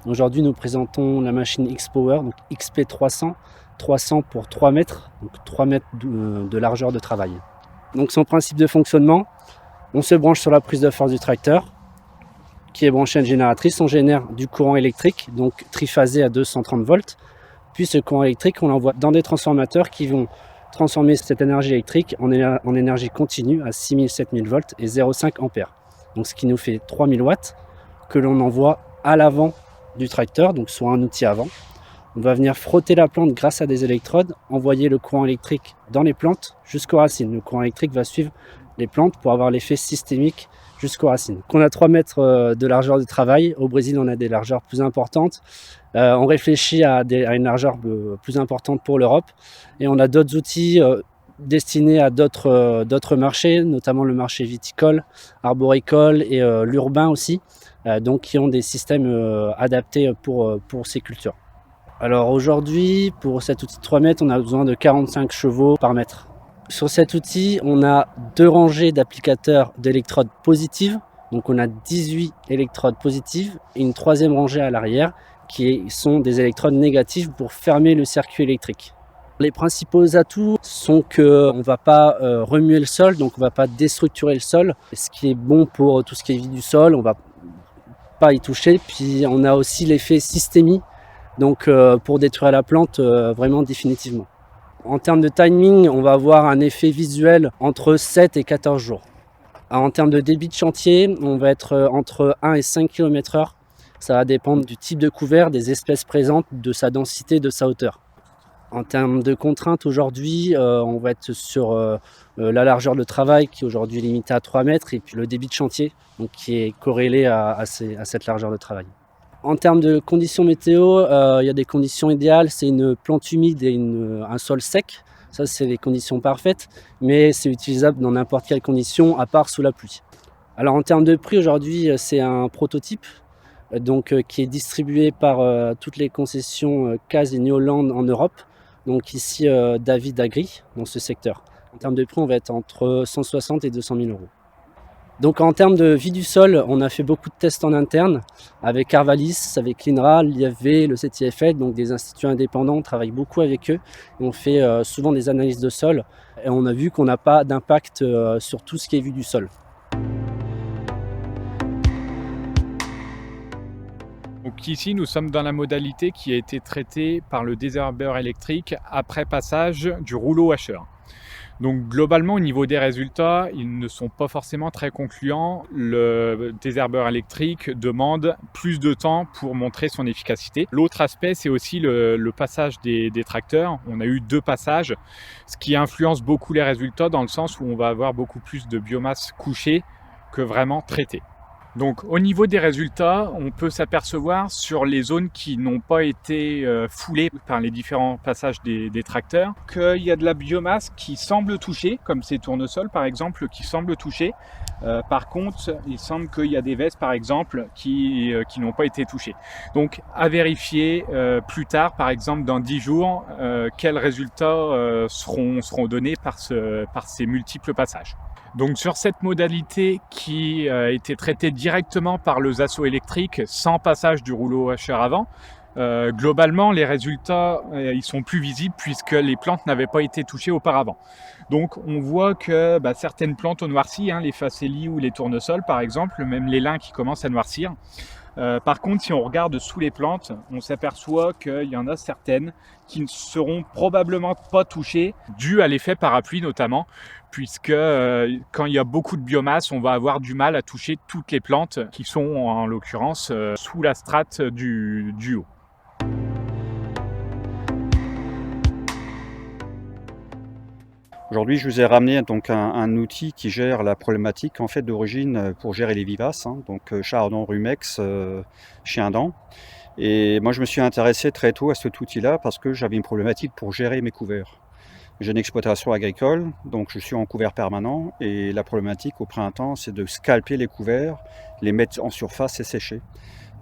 Aujourd'hui, nous présentons la machine X-Power, donc XP300, 300 pour 3 mètres, donc 3 mètres de largeur de travail. Donc son principe de fonctionnement, on se branche sur la prise de force du tracteur, qui est branchée à une génératrice, on génère du courant électrique, donc triphasé à 230 volts, puis ce courant électrique, on l'envoie dans des transformateurs qui vont transformer cette énergie électrique en énergie continue à 6000-7000 volts et 0,5 ampères. Donc ce qui nous fait 3000 watts que l'on envoie à l'avant du tracteur, donc sur un outil avant. On va venir frotter la plante grâce à des électrodes, envoyer le courant électrique dans les plantes jusqu'aux racines. Le courant électrique va suivre les plantes pour avoir l'effet systémique jusqu'aux racines. On a 3 mètres de largeur de travail. Au Brésil, on a des largeurs plus importantes. On réfléchit à une largeur plus importante pour l'Europe. Et on a d'autres outils destinés à d'autres marchés, notamment le marché viticole, arboricole et l'urbain aussi, donc qui ont des systèmes adaptés pour ces cultures. Alors aujourd'hui, pour cet outil de 3 mètres, on a besoin de 45 chevaux par mètre. Sur cet outil, on a 2 rangées d'applicateurs d'électrodes positives. Donc on a 18 électrodes positives et une 3e rangée à l'arrière qui sont des électrodes négatives pour fermer le circuit électrique. Les principaux atouts sont qu'on ne va pas remuer le sol, donc on ne va pas déstructurer le sol. Ce qui est bon pour tout ce qui est vie du sol, on ne va pas y toucher. Puis on a aussi l'effet systémie, donc pour détruire la plante vraiment définitivement. En termes de timing, on va avoir un effet visuel entre 7 et 14 jours. En termes de débit de chantier, on va être entre 1 et 5 km/h. Ça va dépendre du type de couvert, des espèces présentes, de sa densité, de sa hauteur. En termes de contraintes, aujourd'hui, on va être sur la largeur de travail qui aujourd'hui est limitée à 3 mètres et puis le débit de chantier donc, qui est corrélé à cette largeur de travail. En termes de conditions météo, il y a des conditions idéales, c'est une plante humide et un sol sec. Ça, c'est les conditions parfaites, mais c'est utilisable dans n'importe quelle condition, à part sous la pluie. Alors en termes de prix, aujourd'hui, c'est un prototype qui est distribué par toutes les concessions CAS et Neoland en Europe. Donc ici, David Agri, dans ce secteur. En termes de prix, on va être entre 160 et 200 000 euros. Donc en termes de vie du sol, on a fait beaucoup de tests en interne avec Arvalis, avec l'INRA, l'IFV, le CTFL, donc des instituts indépendants, on travaille beaucoup avec eux. Et on fait souvent des analyses de sol et on a vu qu'on n'a pas d'impact sur tout ce qui est vue du sol. Donc ici, nous sommes dans la modalité qui a été traitée par le désherbeur électrique après passage du rouleau hacheur. Donc globalement, au niveau des résultats, ils ne sont pas forcément très concluants. Le désherbeur électrique demande plus de temps pour montrer son efficacité. L'autre aspect, c'est aussi le passage des tracteurs. On a eu 2 passages, ce qui influence beaucoup les résultats dans le sens où on va avoir beaucoup plus de biomasse couchée que vraiment traitée. Donc au niveau des résultats, on peut s'apercevoir sur les zones qui n'ont pas été foulées par les différents passages des tracteurs qu'il y a de la biomasse qui semble toucher, comme ces tournesols par exemple qui semblent toucher. Par contre, il semble qu'il y a des vestes par exemple qui n'ont pas été touchées. Donc à vérifier plus tard, par exemple dans 10 jours, quels résultats seront donnés par ces multiples passages. Donc sur cette modalité qui a été traitée directement par le Zasso électrique sans passage du rouleau hacheur avant, globalement les résultats ils sont plus visibles puisque les plantes n'avaient pas été touchées auparavant. Donc on voit que certaines plantes ont noirci, les phacélies ou les tournesols par exemple, même les lins qui commencent à noircir. Par contre, si on regarde sous les plantes, on s'aperçoit qu'il y en a certaines qui ne seront probablement pas touchées, dû à l'effet parapluie notamment, puisque quand il y a beaucoup de biomasse, on va avoir du mal à toucher toutes les plantes qui sont en l'occurrence sous la strate du haut. Aujourd'hui, je vous ai ramené donc un outil qui gère la problématique en fait d'origine pour gérer les vivaces, donc chardon, rumex, chien-dent. Et moi, je me suis intéressé très tôt à cet outil-là parce que j'avais une problématique pour gérer mes couverts. J'ai une exploitation agricole, donc je suis en couvert permanent et la problématique au printemps, c'est de scalper les couverts, les mettre en surface et sécher.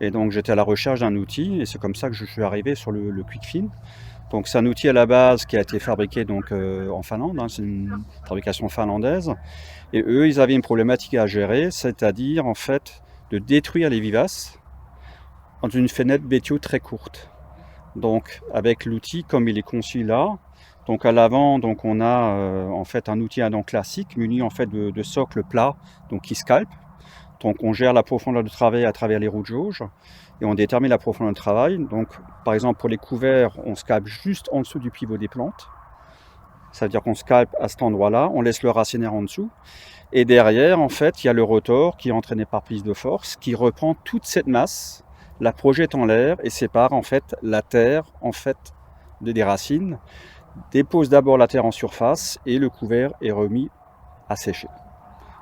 Et donc j'étais à la recherche d'un outil et c'est comme ça que je suis arrivé sur le QuickFin. Donc c'est un outil à la base qui a été fabriqué en Finlande, c'est une fabrication finlandaise. Et eux, ils avaient une problématique à gérer, c'est-à-dire en fait de détruire les vivaces dans une fenêtre météo très courte. Donc avec l'outil comme il est conçu là, donc à l'avant, donc on a en fait un outil à dents classique muni en fait de socle plat, donc qui scalpe. Donc on gère la profondeur de travail à travers les roues de jauge et on détermine la profondeur de travail. Donc par exemple pour les couverts, on scalpe juste en dessous du pivot des plantes. Ça veut dire qu'on scalpe à cet endroit-là, on laisse le racinaire en dessous. Et derrière, en fait, il y a le rotor qui est entraîné par prise de force, qui reprend toute cette masse, la projette en l'air et sépare en fait la terre en fait des racines, dépose d'abord la terre en surface et le couvert est remis à sécher.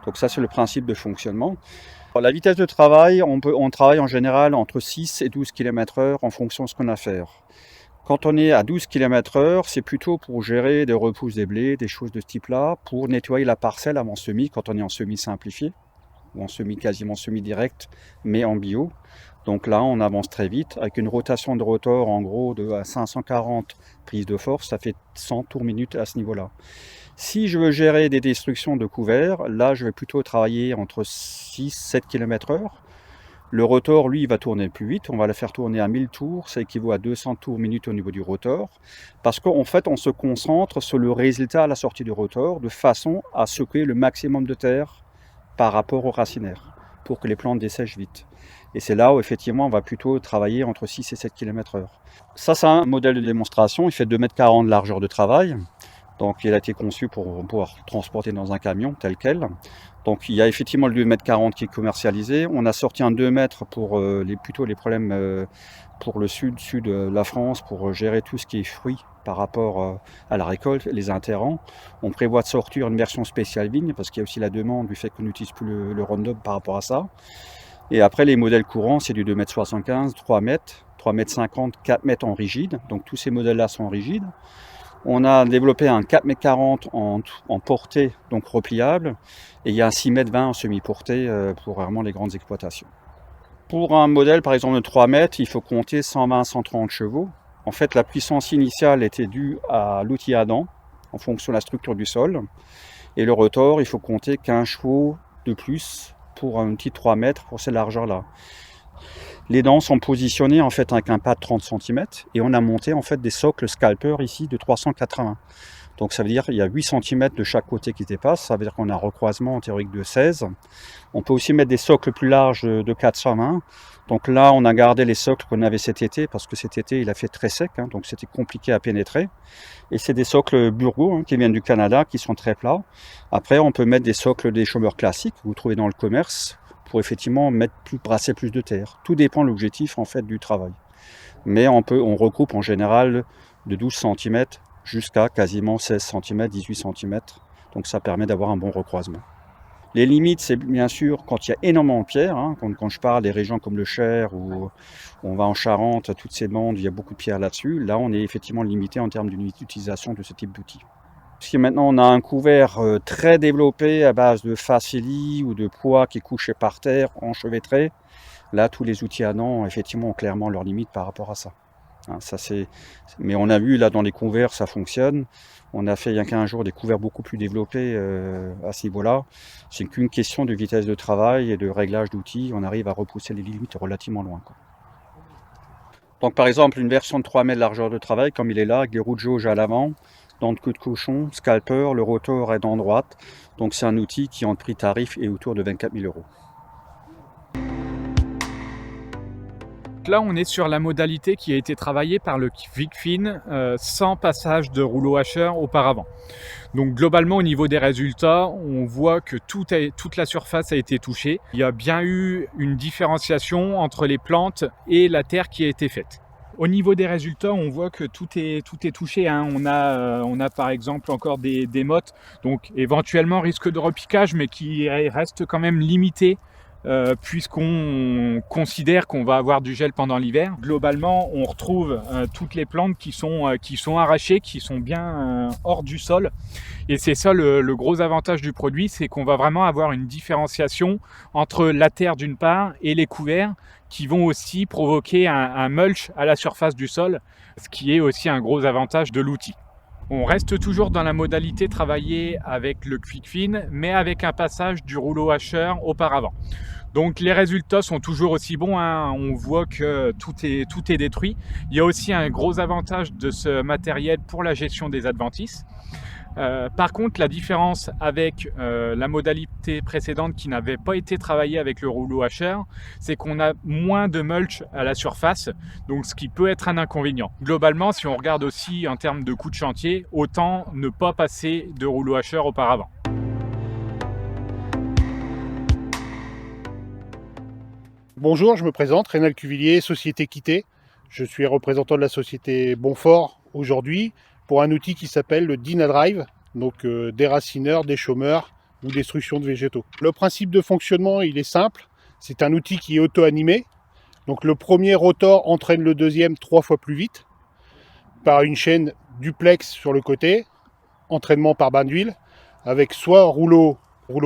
Donc ça c'est le principe de fonctionnement. Alors, la vitesse de travail, on travaille en général entre 6 et 12 km/h en fonction de ce qu'on a à faire. Quand on est à 12 km/h, c'est plutôt pour gérer des repousses des blés, des choses de ce type-là, pour nettoyer la parcelle avant semis, quand on est en semis simplifié, ou en semis quasiment semi-direct, mais en bio. Donc là, on avance très vite, avec une rotation de rotor en gros de 540 prises de force, ça fait 100 tours minutes à ce niveau-là. Si je veux gérer des destructions de couverts, là je vais plutôt travailler entre 6-7 km/h. Le rotor, lui, il va tourner plus vite. On va le faire tourner à 1000 tours. Ça équivaut à 200 tours minutes au niveau du rotor. Parce qu'en fait, on se concentre sur le résultat à la sortie du rotor de façon à secouer le maximum de terre par rapport au racinaire pour que les plantes dessèchent vite. Et c'est là où, effectivement, on va plutôt travailler entre 6 et 7 km/h. Ça, c'est un modèle de démonstration. Il fait 2,40 m de largeur de travail. Donc, il a été conçu pour pouvoir transporter dans un camion tel quel. Donc, il y a effectivement le 2,40 m qui est commercialisé. On a sorti un 2 m pour plutôt les problèmes pour le sud de la France, pour gérer tout ce qui est fruits par rapport à la récolte, les intrants. On prévoit de sortir une version spéciale vigne, parce qu'il y a aussi la demande du fait qu'on n'utilise plus le Roundup par rapport à ça. Et après, les modèles courants, c'est du 2,75 m, 3 m, 3,50 m, 4 m en rigide. Donc, tous ces modèles-là sont rigides. On a développé un 4,40 m en portée, donc repliable, et il y a un 6,20 m en semi-portée pour vraiment les grandes exploitations. Pour un modèle par exemple de 3 m, il faut compter 120-130 chevaux. En fait, la puissance initiale était due à l'outil à dents, en fonction de la structure du sol. Et le rotor, il faut compter 15 chevaux de plus pour un petit 3 m pour cette largeur-là. Les dents sont positionnées en fait avec un pas de 30 cm et on a monté en fait des socles scalpers ici de 380. Donc ça veut dire qu'il y a 8 cm de chaque côté qui dépassent, ça veut dire qu'on a un recroisement théorique de 16. On peut aussi mettre des socles plus larges de 420. Donc là on a gardé les socles qu'on avait cet été parce que cet été il a fait très sec, donc c'était compliqué à pénétrer. Et c'est des socles Burgo qui viennent du Canada, qui sont très plats. Après on peut mettre des socles des chômeurs classiques que vous trouvez dans le commerce, pour effectivement brasser plus de terre. Tout dépend de l'objectif en fait du travail. Mais on regroupe en général de 12 cm jusqu'à quasiment 16 cm, 18 cm. Donc ça permet d'avoir un bon recroisement. Les limites, c'est bien sûr quand il y a énormément de pierres. Quand je parle des régions comme le Cher ou on va en Charente, toutes ces bandes, il y a beaucoup de pierres là-dessus. Là, on est effectivement limité en termes d'utilisation de ce type d'outils. Si maintenant on a un couvert très développé à base de facili ou de poids qui est couché par terre, enchevêtré, là tous les outils à dents effectivement ont clairement leurs limites par rapport à ça. Mais on a vu là dans les couverts ça fonctionne. On a fait il y a 15 jours des couverts beaucoup plus développés à ce niveau-là. C'est qu'une question de vitesse de travail et de réglage d'outils. On arrive à repousser les limites relativement loin. Donc par exemple une version de 3 m de largeur de travail comme il est là, avec des roues de jauge à l'avant, dents de queue de cochon, scalper, le rotor est dent droite. Donc c'est un outil qui en prix tarif est autour de 24 000 €. Là, on est sur la modalité qui a été travaillée par le Quickfin sans passage de rouleau hacheur auparavant. Donc globalement, au niveau des résultats, on voit que toute la surface a été touchée. Il y a bien eu une différenciation entre les plantes et la terre qui a été faite. Au niveau des résultats, on voit que tout est touché. On a par exemple encore des mottes, donc éventuellement risque de repiquage, mais qui reste quand même limité puisqu'on considère qu'on va avoir du gel pendant l'hiver. Globalement, on retrouve toutes les plantes qui sont arrachées, qui sont bien hors du sol. Et c'est ça le gros avantage du produit, c'est qu'on va vraiment avoir une différenciation entre la terre d'une part et les couverts qui vont aussi provoquer un mulch à la surface du sol, ce qui est aussi un gros avantage de l'outil. On reste toujours dans la modalité travaillée avec le Quickfin, mais avec un passage du rouleau hacheur auparavant. Donc les résultats sont toujours aussi bons, hein. On voit que tout est détruit. Il y a aussi un gros avantage de ce matériel pour la gestion des adventices. Par contre, la différence avec la modalité précédente qui n'avait pas été travaillée avec le rouleau hacheur, c'est qu'on a moins de mulch à la surface, donc ce qui peut être un inconvénient. Globalement, si on regarde aussi en termes de coût de chantier, autant ne pas passer de rouleau hacheur auparavant. Bonjour, je me présente, Rénal Cuvillier, Société Quitté. Je suis représentant de la société Bonfort aujourd'hui pour un outil qui s'appelle le DynaDrive, donc déracineur, déchaumeur ou destruction de végétaux. Le principe de fonctionnement, il est simple. C'est un outil qui est auto-animé. Donc le premier rotor entraîne le deuxième 3 fois plus vite par une chaîne duplex sur le côté, entraînement par bain d'huile, avec soit rouleau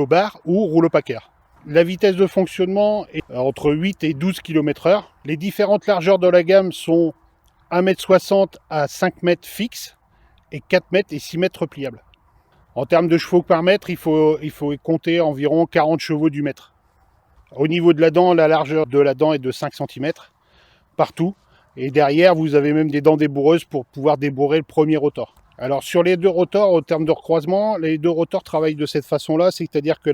barre ou rouleau packer. La vitesse de fonctionnement est entre 8 et 12 km/h. Les différentes largeurs de la gamme sont 1,60 m à 5 m fixes et 4 m et 6 m repliables. En termes de chevaux par mètre, il faut compter environ 40 chevaux du mètre. Au niveau de la dent, la largeur de la dent est de 5 cm partout. Et derrière, vous avez même des dents débourreuses pour pouvoir débourrer le premier rotor. Alors sur les deux rotors, au terme de recroisement, les deux rotors travaillent de cette façon-là, c'est-à-dire que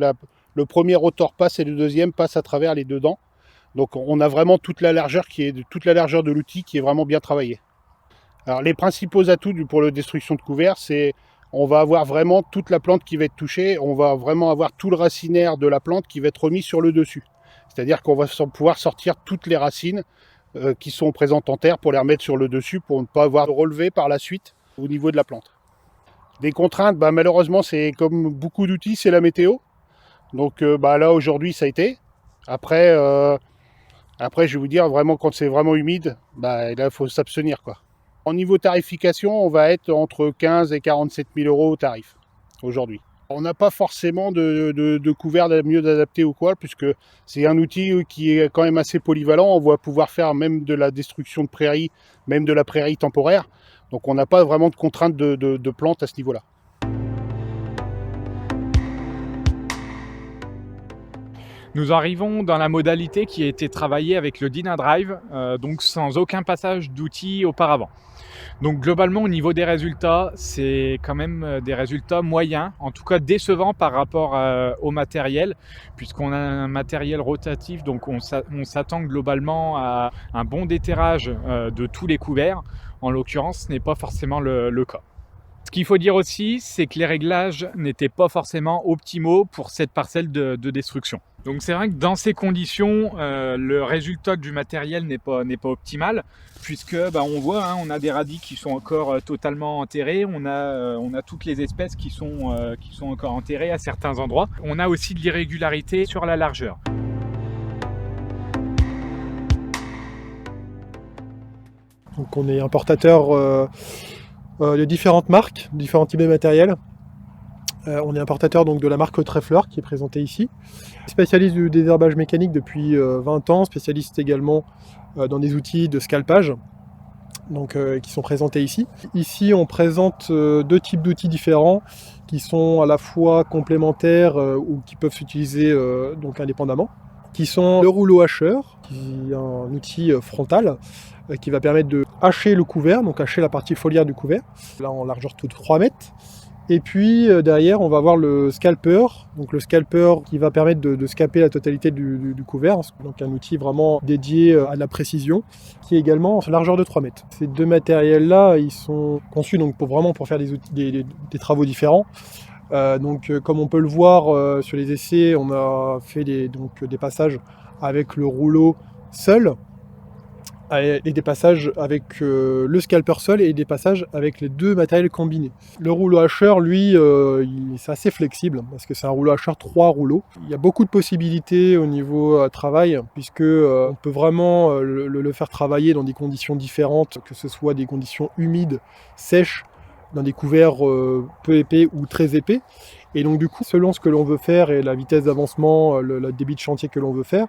le premier rotor passe et le deuxième passe à travers les deux dents. Donc on a vraiment toute la largeur de l'outil qui est vraiment bien travaillée. Alors les principaux atouts pour la destruction de couverts, c'est on va avoir vraiment toute la plante qui va être touchée, on va vraiment avoir tout le racinaire de la plante qui va être remis sur le dessus. C'est-à-dire qu'on va pouvoir sortir toutes les racines qui sont présentes en terre pour les remettre sur le dessus pour ne pas avoir de relevé par la suite au niveau de la plante. Des contraintes, malheureusement c'est comme beaucoup d'outils, c'est la météo. Donc là aujourd'hui ça a été. Après je vais vous dire vraiment quand c'est vraiment humide, là il faut s'abstenir quoi. En niveau tarification, on va être entre 15 et 47 000 euros au tarif aujourd'hui. On n'a pas forcément de couvert mieux adapté ou quoi, puisque c'est un outil qui est quand même assez polyvalent. On va pouvoir faire même de la destruction de prairies, même de la prairie temporaire. Donc on n'a pas vraiment de contraintes de plantes à ce niveau-là. Nous arrivons dans la modalité qui a été travaillée avec le DynaDrive, donc sans aucun passage d'outils auparavant. Donc globalement au niveau des résultats, c'est quand même des résultats moyens, en tout cas décevants par rapport au matériel, puisqu'on a un matériel rotatif, donc on s'attend globalement à un bon déterrage de tous les couverts. En l'occurrence, ce n'est pas forcément le cas. Ce qu'il faut dire aussi, c'est que les réglages n'étaient pas forcément optimaux pour cette parcelle de destruction. Donc c'est vrai que dans ces conditions, le résultat du matériel n'est pas optimal, puisque on voit, on a des radis qui sont encore totalement enterrés, on a toutes les espèces qui sont encore enterrées à certains endroits. On a aussi de l'irrégularité sur la largeur. Donc on est importateur de différentes marques, différents types de matériel. On est importateur donc de la marque Trèfleur qui est présentée ici. Spécialiste du désherbage mécanique depuis 20 ans, spécialiste également dans des outils de scalpage donc, qui sont présentés ici. Ici on présente deux types d'outils différents qui sont à la fois complémentaires ou qui peuvent s'utiliser donc indépendamment, qui sont le rouleau hacheur, qui est un outil frontal qui va permettre de hacher le couvert, donc hacher la partie foliaire du couvert, là en largeur de 3 mètres. Et puis derrière, on va avoir le scalper, donc le scalper qui va permettre de scalper la totalité du couvert, donc un outil vraiment dédié à la précision, qui est également en largeur de 3 mètres. Ces deux matériels-là, ils sont conçus donc pour faire des travaux différents. Comme on peut le voir sur les essais, on a fait des passages avec le rouleau seul, et des passages avec le scalper seul et des passages avec les deux matériels combinés. Le rouleau hacheur, lui, c'est assez flexible parce que c'est un rouleau hacheur 3 rouleaux. Il y a beaucoup de possibilités au niveau travail puisque on peut vraiment le faire travailler dans des conditions différentes, que ce soit des conditions humides, sèches, dans des couverts peu épais ou très épais. Et donc du coup, selon ce que l'on veut faire et la vitesse d'avancement, le débit de chantier que l'on veut faire,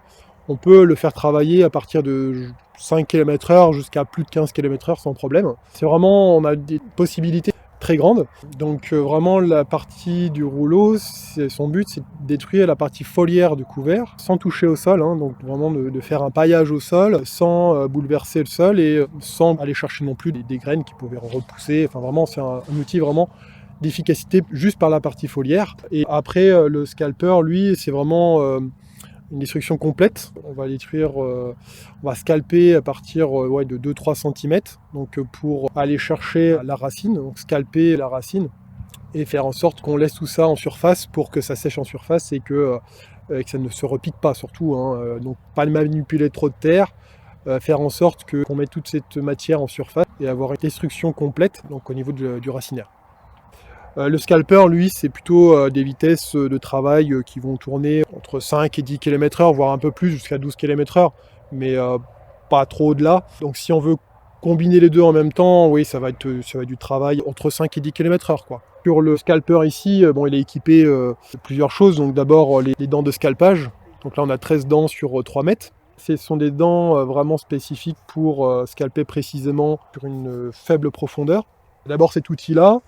on peut le faire travailler à partir de 5 km/h jusqu'à plus de 15 km/h sans problème. C'est vraiment, on a des possibilités très grande. Donc vraiment la partie du rouleau, son but c'est de détruire la partie foliaire du couvert sans toucher au sol, hein, donc vraiment de faire un paillage au sol sans bouleverser le sol et sans aller chercher non plus des graines qui pouvaient repousser. Enfin vraiment c'est un outil vraiment d'efficacité juste par la partie foliaire. Et après le scalper, lui, c'est vraiment une destruction complète. On va détruire, on va scalper à partir de 2-3 cm, donc pour aller chercher la racine, donc scalper la racine et faire en sorte qu'on laisse tout ça en surface pour que ça sèche en surface et que ça ne se repique pas surtout, hein. Donc pas manipuler trop de terre, faire en sorte qu'on mette toute cette matière en surface et avoir une destruction complète donc au niveau du racinaire. Le scalper, lui, c'est plutôt des vitesses de travail qui vont tourner entre 5 et 10 km/h, voire un peu plus, jusqu'à 12 km/h, mais pas trop au-delà. Donc si on veut combiner les deux en même temps, oui, ça va être du travail entre 5 et 10 km/h, quoi. Sur le scalper ici, il est équipé de plusieurs choses. Donc d'abord, les dents de scalpage. Donc là, on a 13 dents sur 3 mètres. Ce sont des dents vraiment spécifiques pour scalper précisément sur une faible profondeur. D'abord cet outil-là,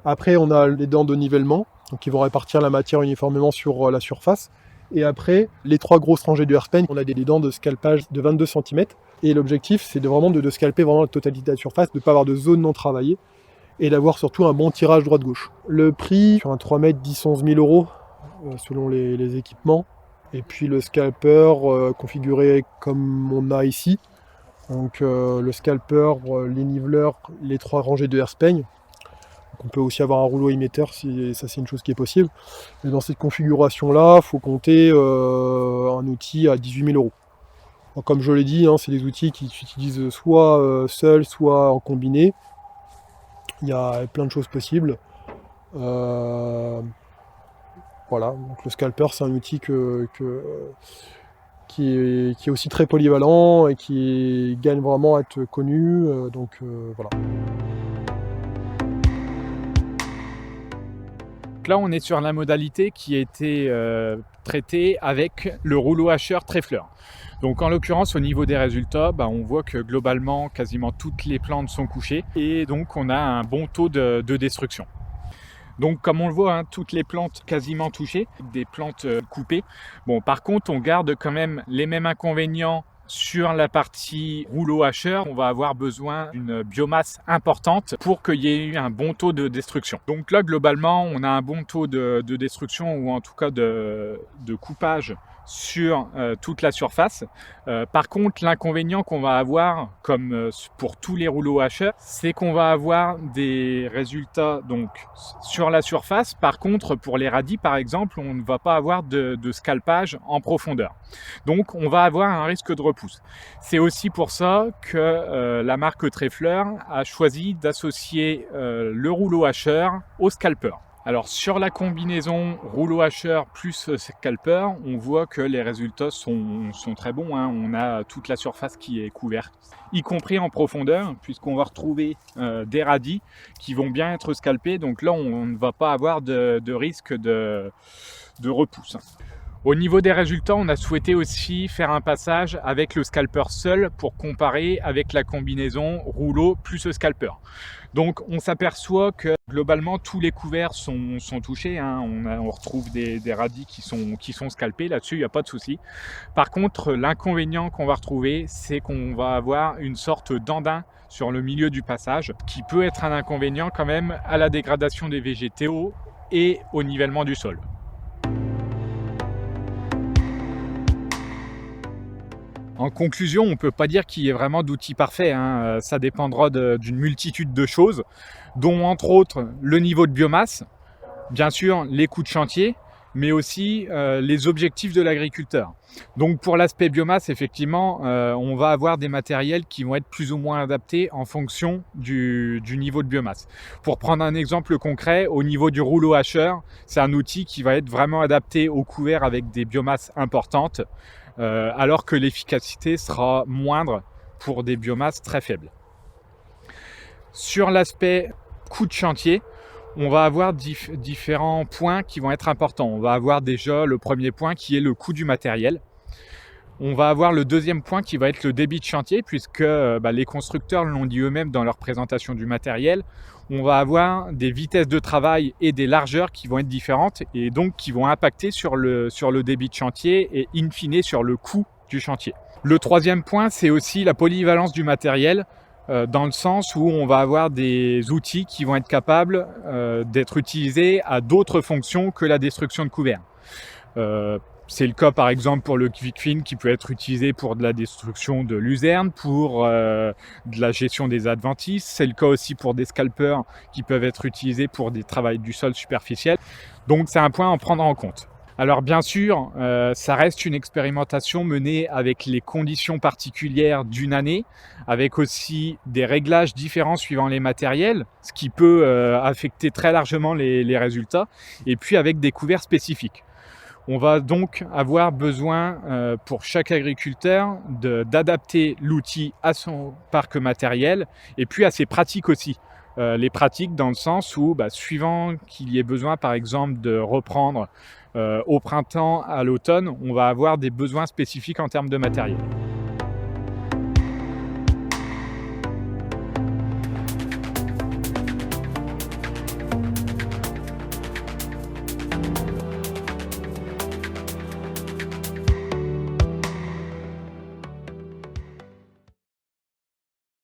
après on a les dents de nivellement, donc qui vont répartir la matière uniformément sur la surface. Et après, les 3 grosses rangées de hairpin, on a des dents de scalpage de 22 cm. Et l'objectif, c'est de scalper vraiment la totalité de la surface, de ne pas avoir de zone non travaillée, et d'avoir surtout un bon tirage droite-gauche. Le prix, sur un 3 mètres, 10-11 000 euros, selon les équipements. Et puis le scalper configuré comme on a ici. Donc le scalper, les niveleurs, les 3 rangées de hairspin. Donc on peut aussi avoir un rouleau émetteur si ça c'est une chose qui est possible. Mais dans cette configuration-là, il faut compter un outil à 18 000 euros. Donc, comme je l'ai dit, hein, c'est des outils qui s'utilisent soit seuls, soit en combiné. Il y a plein de choses possibles. Voilà, donc le scalper c'est un outil qui est aussi très polyvalent et qui gagne vraiment à être connu. Voilà. Là, on est sur la modalité qui a été traitée avec le rouleau hacheur Trefler. Donc en l'occurrence, au niveau des résultats, on voit que globalement, quasiment toutes les plantes sont couchées et donc on a un bon taux de destruction. Donc comme on le voit, hein, toutes les plantes quasiment touchées, des plantes coupées. Bon, par contre, on garde quand même les mêmes inconvénients sur la partie rouleau hacheur. On va avoir besoin d'une biomasse importante pour qu'il y ait eu un bon taux de destruction. Donc là, globalement, on a un bon taux de destruction ou en tout cas de coupage sur toute la surface. Par contre, l'inconvénient qu'on va avoir, comme pour tous les rouleaux hacheurs, c'est qu'on va avoir des résultats donc sur la surface. Par contre, pour les radis, par exemple, on ne va pas avoir de scalpage en profondeur. Donc, on va avoir un risque de repousse. C'est aussi pour ça que la marque Trefler a choisi d'associer le rouleau hacheur au scalper. Alors sur la combinaison rouleau hacheur plus scalper, on voit que les résultats sont très bons, hein. On a toute la surface qui est couverte, y compris en profondeur, puisqu'on va retrouver des radis qui vont bien être scalpés. Donc là, on ne va pas avoir de risque de repousse. Au niveau des résultats, on a souhaité aussi faire un passage avec le scalper seul pour comparer avec la combinaison rouleau plus scalper. Donc on s'aperçoit que globalement tous les couverts sont touchés, hein. On retrouve des radis qui sont scalpés, là-dessus il n'y a pas de souci. Par contre, l'inconvénient qu'on va retrouver, c'est qu'on va avoir une sorte d'andin sur le milieu du passage, qui peut être un inconvénient quand même à la dégradation des végétaux et au nivellement du sol. En conclusion, on ne peut pas dire qu'il y ait vraiment d'outils parfaits, hein. Ça dépendra d'une multitude de choses, dont entre autres le niveau de biomasse, bien sûr les coûts de chantier, mais aussi les objectifs de l'agriculteur. Donc pour l'aspect biomasse, effectivement, on va avoir des matériels qui vont être plus ou moins adaptés en fonction du niveau de biomasse. Pour prendre un exemple concret, au niveau du rouleau hacheur, c'est un outil qui va être vraiment adapté aux couverts avec des biomasses importantes, alors que l'efficacité sera moindre pour des biomasses très faibles. Sur l'aspect coût de chantier, on va avoir différents points qui vont être importants. On va avoir déjà le premier point qui est le coût du matériel. On va avoir le deuxième point qui va être le débit de chantier, puisque les constructeurs l'ont dit eux-mêmes dans leur présentation du matériel. On va avoir des vitesses de travail et des largeurs qui vont être différentes et donc qui vont impacter sur le débit de chantier et in fine sur le coût du chantier. Le troisième point, c'est aussi la polyvalence du matériel, dans le sens où on va avoir des outils qui vont être capables d'être utilisés à d'autres fonctions que la destruction de couverts. C'est le cas par exemple pour le QuickFin qui peut être utilisé pour de la destruction de luzerne, pour de la gestion des adventices. C'est le cas aussi pour des scalpers qui peuvent être utilisés pour des travaux du sol superficiel. Donc c'est un point à en prendre en compte. Alors bien sûr, ça reste une expérimentation menée avec les conditions particulières d'une année, avec aussi des réglages différents suivant les matériels, ce qui peut affecter très largement les résultats, et puis avec des couverts spécifiques. On va donc avoir besoin pour chaque agriculteur d'adapter l'outil à son parc matériel et puis à ses pratiques aussi. Les pratiques dans le sens où, suivant qu'il y ait besoin par exemple de reprendre au printemps, à l'automne, on va avoir des besoins spécifiques en termes de matériel.